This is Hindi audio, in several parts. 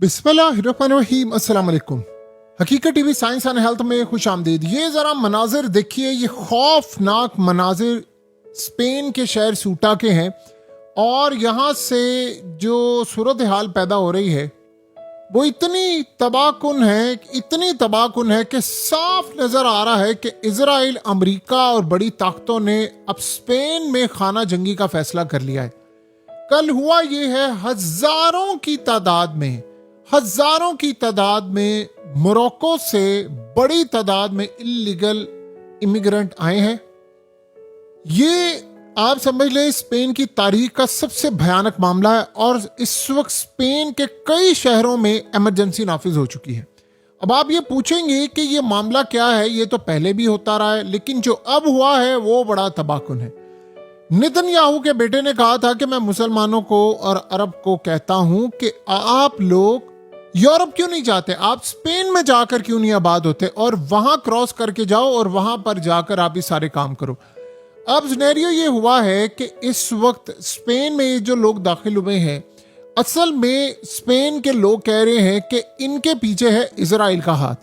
बिस्मिल्लाहिर्रहमानिर्रहीम। अस्सलाम वालेकुम। हकीकत टीवी साइंस एंड हेल्थ में खुश आमदीद। ये ज़रा मनाजिर देखिए, ये खौफनाक मनाजिर स्पेन के शहर सूटा के हैं और यहाँ से जो सूरत हाल पैदा हो रही है वो इतनी तबाहकुन है कि साफ नज़र आ रहा है कि इजराइल, अमेरिका और बड़ी ताकतों ने अब स्पेन में खाना जंगी का फैसला कर लिया है। कल हुआ ये है, हजारों की तादाद में मोरक्को से बड़ी तादाद में इल्लीगल इमिग्रेंट आए हैं। ये आप समझ लें स्पेन की तारीख का सबसे भयानक मामला है और इस वक्त स्पेन के कई शहरों में इमरजेंसी नाफिज हो चुकी है। अब आप ये पूछेंगे कि ये मामला क्या है, ये तो पहले भी होता रहा है, लेकिन जो अब हुआ है वो बड़ा तबाहकुन है। नेतन्याहू के बेटे ने कहा था कि मैं मुसलमानों को और अरब को कहता हूं कि आप लोग यूरोप क्यों नहीं जाते, आप स्पेन में जाकर क्यों नहीं आबाद होते और वहां क्रॉस करके जाओ और वहां पर जाकर आप ये सारे काम करो। अब सिनेरियो ये हुआ है कि इस वक्त स्पेन में जो लोग दाखिल हुए हैं, असल में स्पेन के लोग कह रहे हैं कि इनके पीछे है इजराइल का हाथ,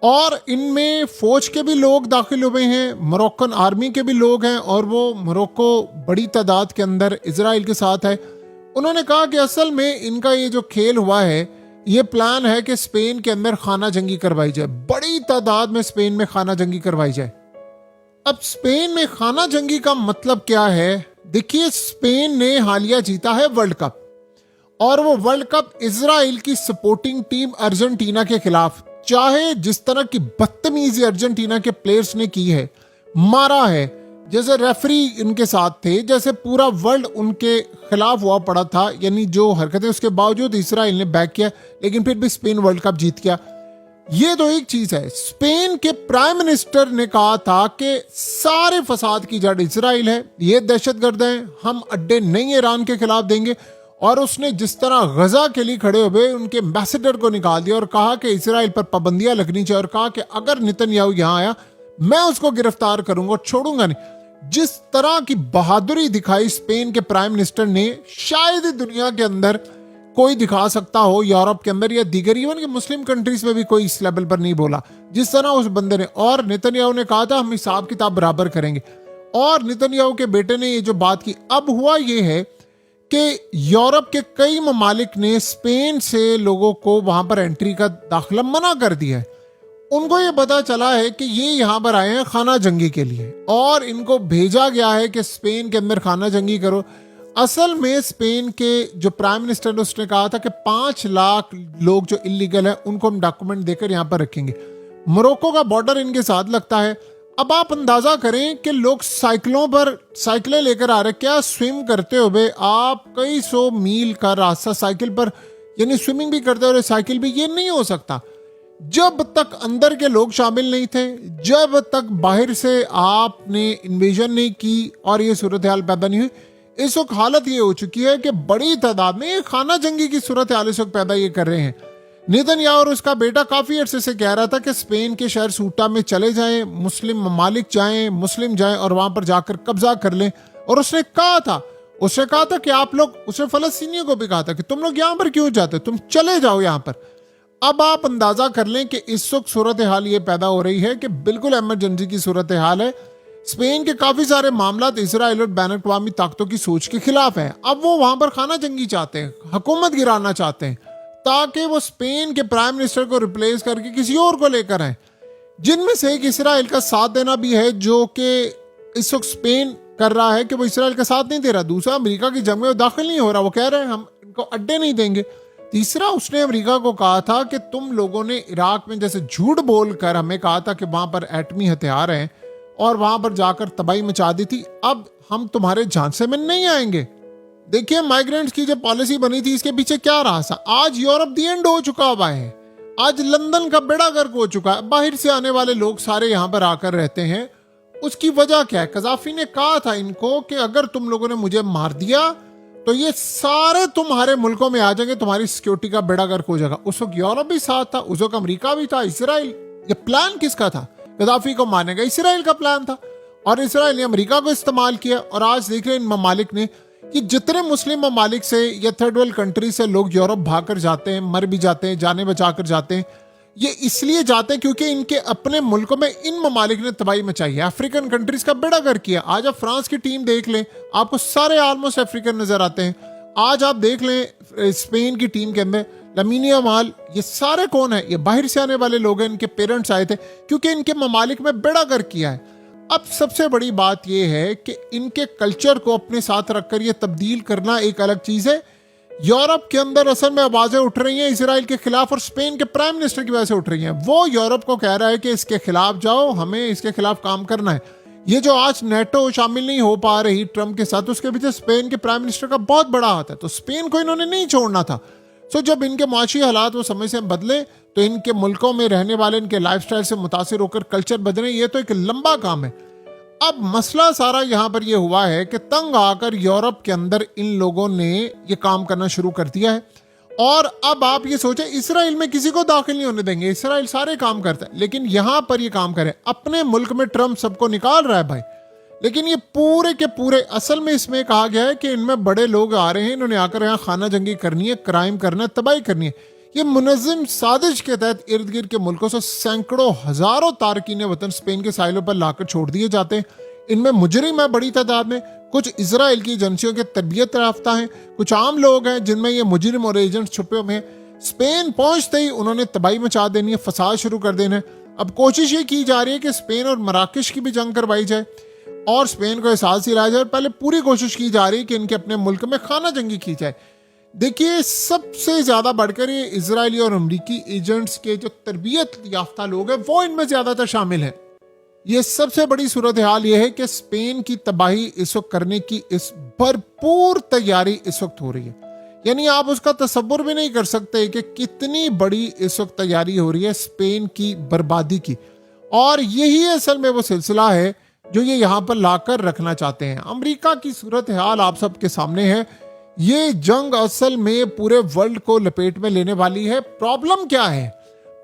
और इनमें फौज के भी लोग दाखिल हुए हैं, मोरक्कन आर्मी के भी लोग हैं और वो मोरक्को बड़ी तादाद के अंदर इजराइल के साथ है। उन्होंने कहा कि असल में इनका ये जो खेल हुआ है, ये प्लान है कि स्पेन के अंदर खाना जंगी करवाई जाए, बड़ी तादाद में स्पेन में खाना जंगी करवाई जाए। अब स्पेन में खाना जंगी का मतलब क्या है? देखिए, स्पेन ने हालिया जीता है वर्ल्ड कप, और वो वर्ल्ड कप इजराइल की सपोर्टिंग टीम अर्जेंटीना के खिलाफ। चाहे जिस तरह की बदतमीजी अर्जेंटीना के प्लेयर्स ने की है, मारा है, जैसे रेफरी उनके साथ थे, जैसे पूरा वर्ल्ड उनके खिलाफ हुआ पड़ा था, यानी जो हरकतें, उसके बावजूद इजराइल ने बैक किया, लेकिन फिर भी स्पेन वर्ल्ड कप जीत गया। ये तो एक चीज है। स्पेन के प्राइम मिनिस्टर ने कहा था कि सारे फसाद की जड़ इजराइल है, ये दहशतगर्द हैं, हम अड्डे नहीं ईरान के खिलाफ देंगे। और उसने जिस तरह गजा के लिए खड़े हुए उनके एम्बेसडर को निकाल दिया और कहा कि इजराइल पर पाबंदियां लगनी चाहिए, और कहा कि अगर नेतन्याहू यहां आया मैं उसको गिरफ्तार करूंगा, छोड़ूंगा नहीं। जिस तरह की बहादुरी दिखाई स्पेन के प्राइम मिनिस्टर ने, शायद दुनिया के अंदर कोई दिखा सकता हो, यूरोप के अंदर या दीगर इवन के मुस्लिम कंट्रीज में भी कोई इस लेवल पर नहीं बोला जिस तरह उस बंदे ने। और नेतन्याहू ने कहा था हम हिसाब किताब बराबर करेंगे, और नेतन्याहू के बेटे ने ये जो बात की। अब हुआ ये है कि यूरोप के कई ममालिक ने स्पेन से लोगों को वहां पर एंट्री का दाखिला मना कर दिया है। उनको ये पता चला है कि ये यहाँ पर आए हैं खाना जंगी के लिए, और इनको भेजा गया है कि स्पेन के अंदर खाना जंगी करो। असल में स्पेन के जो प्राइम मिनिस्टर ने, उसने कहा था कि 5 लाख लोग जो इलीगल है उनको हम डॉक्यूमेंट देकर यहाँ पर रखेंगे। मोरक्को का बॉर्डर इनके साथ लगता है। अब आप अंदाजा करें कि लोग साइकिलों पर साइकिलें लेकर आ रहे, क्या स्विम करते हुए आप कई 100 मील का रास्ता साइकिल पर, यानी स्विमिंग भी करते हुए साइकिल भी, ये नहीं हो सकता जब तक अंदर के लोग शामिल नहीं थे, जब तक बाहर से आपने इन्वेजन नहीं की और ये सूरत हाल पैदा नहीं हुई। इस वक्त हालत ये हो चुकी है कि बड़ी तादाद में ये खाना जंगी की सूरत हाल इस वक्त पैदा ये कर रहे हैं। नेतन्याहू और उसका बेटा काफी अरसे से कह रहा था कि स्पेन के शहर सूटा में चले जाएं, मुस्लिम ममालिक जाएं, मुस्लिम जाएं और वहां पर जाकर कब्जा कर लें। और उसने कहा था कि आप लोग, उसने फलस्तीनियों को भी कहा था कि तुम लोग यहां पर क्यों जाते, तुम चले जाओ यहां पर। अब आप अंदाजा कर लें कि इस वक्त सूरत हाल ये पैदा हो रही है कि बिल्कुल इमरजेंसी की सूरत हाल है। स्पेन के काफी सारे मामला इजराइल और बैन अवी ताकतों की सोच के खिलाफ है। अब वो वहां पर खाना जंगी चाहते हैं, हुकूमत गिराना चाहते हैं, ताकि वो स्पेन के प्राइम मिनिस्टर को रिप्लेस करके किसी और को लेकर आए, जिनमें से एक इसराइल का साथ देना भी है, जो कि इस वक्त स्पेन कर रहा है कि वो इसराइल का साथ नहीं दे रहा। दूसरा, अमेरिका की जंग में वो दाखिल नहीं हो रहा, वो कह रहे हैं हम इनको अड्डे नहीं देंगे। तीसरा, उसने अमेरिका को कहा था कि तुम लोगों ने इराक में जैसे झूठ बोलकर हमें कहा था कि वहां पर एटमी हथियार हैं और वहां पर जाकर तबाही मचा दी थी, अब हम तुम्हारे झांसे में नहीं आएंगे। देखिए, माइग्रेंट्स की जो पॉलिसी बनी थी, इसके पीछे क्या रहा था। आज यूरोप दी एंड हो चुका हुआ है, आज लंदन का बेड़ा गर्क हो चुका है, बाहर से आने वाले लोग सारे यहां पर आकर रहते हैं। उसकी वजह क्या है? कजाफी ने कहा था इनको कि अगर तुम लोगों ने मुझे मार दिया तो ये सारे तुम्हारे मुल्कों में आ जाएंगे, तुम्हारी सिक्योरिटी का बेड़ा गर्क हो जाएगा। उस वक्त यूरोप भी साथ था, उस वक्त अमेरिका भी था, इसराइल। ये प्लान किसका था? गद्दाफी को मारने का इसराइल का प्लान था, और इसराइल ने अमेरिका को इस्तेमाल किया। और आज देख रहे हैं इन ममालिक ने कि जितने मुस्लिम ममालिक से या थर्ड वर्ल्ड कंट्री से लोग यूरोप भागकर जाते हैं, मर भी जाते हैं, जाने बचाकर जाते हैं, ये इसलिए जाते हैं क्योंकि इनके अपने मुल्कों में इन ममालिक ने तबाही मचाई है, अफ्रीकन कंट्रीज का बेड़ा गर्क किया। आज आप फ्रांस की टीम देख लें, आपको सारे ऑलमोस्ट अफ्रीकन नजर आते हैं। आज आप देख लें स्पेन की टीम के अंदर लामिन यामाल, ये सारे कौन है? ये बाहर से आने वाले लोग हैं, इनके पेरेंट्स आए थे क्योंकि इनके ममालिक में बेड़ा गर्क किया है। अब सबसे बड़ी बात यह है कि इनके कल्चर को अपने साथ रखकर ये तब्दील करना एक अलग चीज है। यूरोप के अंदर असल में आवाजें उठ रही हैं इसराइल के खिलाफ, और स्पेन के प्राइम मिनिस्टर की वजह से उठ रही हैं। वो यूरोप को कह रहा है कि इसके खिलाफ जाओ, हमें इसके खिलाफ काम करना है। ये जो आज नेटो शामिल नहीं हो पा रही ट्रंप के साथ, उसके पीछे स्पेन के प्राइम मिनिस्टर का बहुत बड़ा हाथ है। तो स्पेन को इन्होंने नहीं छोड़ना था। सो जब इनके माशी हालात वो समय से बदले तो इनके मुल्कों में रहने वाले इनके लाइफस्टाइल से मुतासिर होकर कल्चर बदले, ये तो एक लंबा काम है। अब मसला सारा यहां पर यह हुआ है कि तंग आकर यूरोप के अंदर इन लोगों ने ये काम करना शुरू कर दिया है। और अब आप ये सोचें, इसराइल में किसी को दाखिल नहीं होने देंगे, इसराइल सारे काम करता है, लेकिन यहां पर ये काम करे। अपने मुल्क में ट्रंप सबको निकाल रहा है भाई, लेकिन ये पूरे के पूरे असल में इसमें कहा गया है कि इनमें बड़े लोग आ रहे हैं, इन्होंने आकर यहाँ खाना जंगी करनी है, क्राइम करना है, तबाही करनी है। ये मुनज़्ज़म साजिश के तहत इर्द गिर्द के मुल्कों से सैकड़ों हजारों तारकीन वतन स्पेन के साहिलों पर लाकर छोड़ दिए जाते हैं। इनमें मुजरिम है बड़ी तादाद में, कुछ इजराइल की एजेंसियों के तरबियत याफ्ता हैं, कुछ आम लोग हैं जिनमें ये मुजरिम और एजेंट छुपे हुए हैं। स्पेन पहुंचते ही उन्होंने तबाही मचा देनी है, फसाद शुरू कर देना है। अब कोशिश ये की जा रही है कि स्पेन और मराकश की भी जंग करवाई जाए और स्पेन को एहसास दिलाया जाए। पहले पूरी कोशिश की जा रही है कि इनके अपने मुल्क में खाना जंगी की जाए। देखिए, सबसे ज्यादा बढ़कर ये इजरायली और अमरीकी एजेंट्स के जो तरबियत याफ्ता लोग हैं वो इनमें ज्यादातर शामिल है। ये सबसे बड़ी सूरत हाल ये है कि स्पेन की तबाही इस वक्त करने की इस भरपूर तैयारी इस वक्त हो रही है। यानी आप उसका तसव्वुर भी नहीं कर सकते कि कितनी बड़ी इस वक्त तैयारी हो रही है स्पेन की बर्बादी की। और यही असल में वो सिलसिला है जो ये यहाँ पर लाकर रखना चाहते हैं। अमेरिका की सूरत हाल आप सबके सामने है। ये जंग असल में पूरे वर्ल्ड को लपेट में लेने वाली है। प्रॉब्लम क्या है?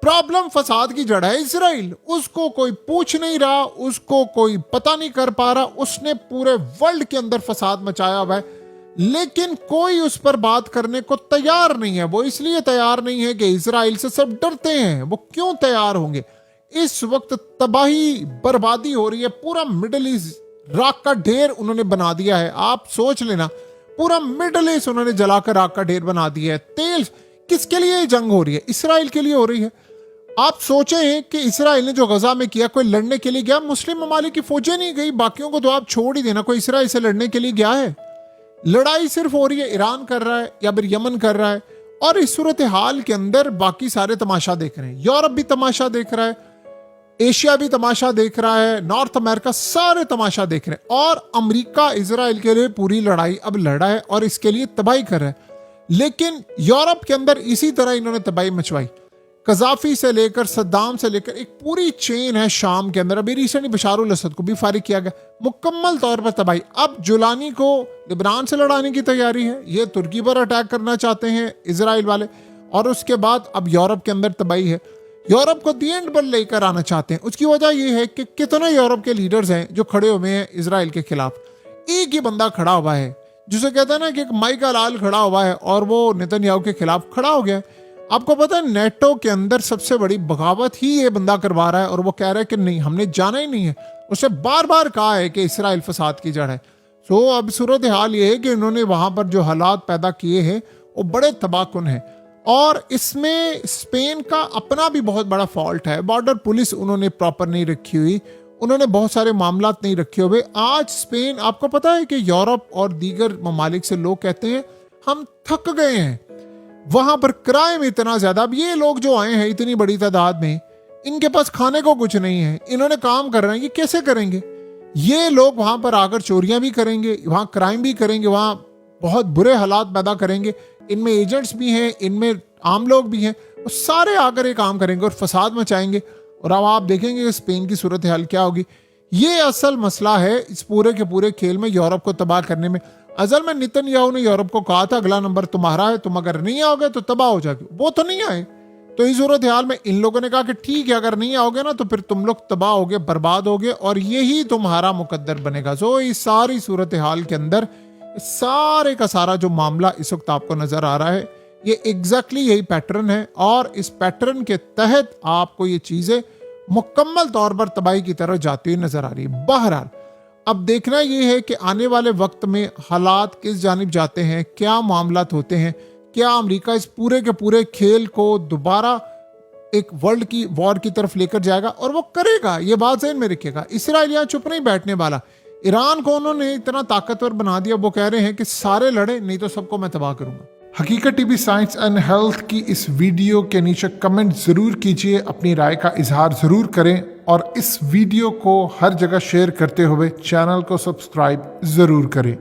प्रॉब्लम फसाद की जड़ है इजराइल। उसको कोई पूछ नहीं रहा, उसको कोई पता नहीं कर पा रहा। उसने पूरे वर्ल्ड के अंदर फसाद मचाया हुआ है, लेकिन कोई उस पर बात करने को तैयार नहीं है। वो इसलिए तैयार नहीं है कि इजराइल से सब डरते हैं। वो क्यों तैयार होंगे? इस वक्त तबाही बर्बादी हो रही है। पूरा मिडिल ईस्ट राख का ढेर उन्होंने बना दिया है। आप सोच लेना, पूरा मिडिल ईस्ट उन्होंने जलाकर राख का ढेर बना दिया है। तेल किसके लिए जंग हो रही है? इसराइल के लिए हो रही है। आप सोचें कि इसराइल ने जो गजा में किया, कोई लड़ने के लिए गया? मुस्लिम ममालिक की फौजें नहीं गई, बाकियों को तो आप छोड़ ही देना। कोई इसराइल से लड़ने के लिए गया है? लड़ाई सिर्फ हो रही है ईरान कर रहा है या फिर यमन कर रहा है। और इस सूरत हाल के अंदर बाकी सारे तमाशा देख रहे हैं। यूरोप भी तमाशा देख रहा है, एशिया भी तमाशा देख रहा है, नॉर्थ अमेरिका सारे तमाशा देख रहे हैं। और अमेरिका इजराइल के लिए पूरी लड़ाई अब लड़ा है और इसके लिए तबाही कर रहा है। लेकिन यूरोप के अंदर इसी तरह इन्होंने तबाही मचवाई। कजाफी से लेकर सद्दाम से लेकर एक पूरी चेन है शाम के अंदर। अभी रिसेंटली बशार अल असद को भी फारिग किया गया, मुकम्मल तौर पर तबाही। अब जुलानी को लिबनान से लड़ाने की तैयारी है। ये तुर्की पर अटैक करना चाहते हैं इजराइल वाले। और उसके बाद अब यूरोप के अंदर तबाही है। यूरोप को दी एंड पर लेकर आना चाहते हैं। उसकी वजह यह है कि कितने यूरोप के लीडर्स हैं जो खड़े हुए हैं इजराइल के खिलाफ। एक ही बंदा खड़ा हुआ है जिसे कहता है ना कि एक माइका लाल खड़ा हुआ है और वो नेतन्याहू के खिलाफ खड़ा हो गया है। आपको पता है नेटो के अंदर सबसे बड़ी बगावत ही ये बंदा करवा रहा है और वो कह रहा है कि नहीं, हमने जाना ही नहीं है। उसने बार बार कहा है कि इसराइल फसाद की जड़ है। सो अब सूरत हाल ये है कि इन्होंने वहां पर जो हालात पैदा किए हैं वो बड़े तबाहकुन हैं। और इसमें स्पेन का अपना भी बहुत बड़ा फॉल्ट है। बॉर्डर पुलिस उन्होंने प्रॉपर नहीं रखी हुई, उन्होंने बहुत सारे मामलात नहीं रखे हुए। आज स्पेन, आपको पता है कि यूरोप और दीगर ममालिक से लोग कहते हैं हम थक गए हैं, वहां पर क्राइम इतना ज्यादा। अब ये लोग जो आए हैं इतनी बड़ी तादाद में, इनके पास खाने को कुछ नहीं है, इन्होंने काम कर रहे हैं, ये कैसे करेंगे? ये लोग वहां पर आकर चोरियां भी करेंगे, वहां क्राइम भी करेंगे, वहां बहुत बुरे हालात पैदा करेंगे। इनमें एजेंट्स भी हैं, इनमें आम लोग भी हैं, वो सारे आकर ये काम करेंगे और फसाद मचाएंगे। और अब आप देखेंगे कि स्पेन की सूरत हाल क्या होगी। ये असल मसला है इस पूरे के पूरे खेल में, यूरोप को तबाह करने में। असल में नेतन्याहू ने यूरोप को कहा था अगला नंबर तुम्हारा है, तुम अगर नहीं आओगे तो तबाह हो जाओगे। वो तो नहीं आए। तो इस सूरत हाल में इन लोगों ने कहा कि ठीक है, अगर नहीं आओगे ना तो फिर तुम लोग तबाह होगे, बर्बाद होगे और यही तुम्हारा मुकद्दर बनेगा। सो इस सारी सूरत हाल के अंदर सारे का सारा जो मामला इस वक्त आपको नजर आ रहा है, ये एग्जैक्टली यही पैटर्न है और इस पैटर्न के तहत आपको ये चीजें मुकम्मल तौर पर तबाही की तरफ जाती हुई नजर आ रही है। बहरहाल अब देखना ये है कि आने वाले वक्त में हालात किस जानिब जाते हैं, क्या मामलात होते हैं, क्या अमेरिका इस पूरे के पूरे खेल को दोबारा एक वर्ल्ड की वॉर की तरफ लेकर जाएगा, और वो करेगा, ये बात ज़हन में रखिएगा। इसराइल यहाँ चुप नहीं बैठने वाला। ईरान को उन्होंने इतना ताकतवर बना दिया, वो कह रहे हैं कि सारे लड़े, नहीं तो सबको मैं तबाह करूंगा। हकीकत टीवी साइंस एंड हेल्थ की इस वीडियो के नीचे कमेंट जरूर कीजिए, अपनी राय का इजहार जरूर करें और इस वीडियो को हर जगह शेयर करते हुए चैनल को सब्सक्राइब जरूर करें।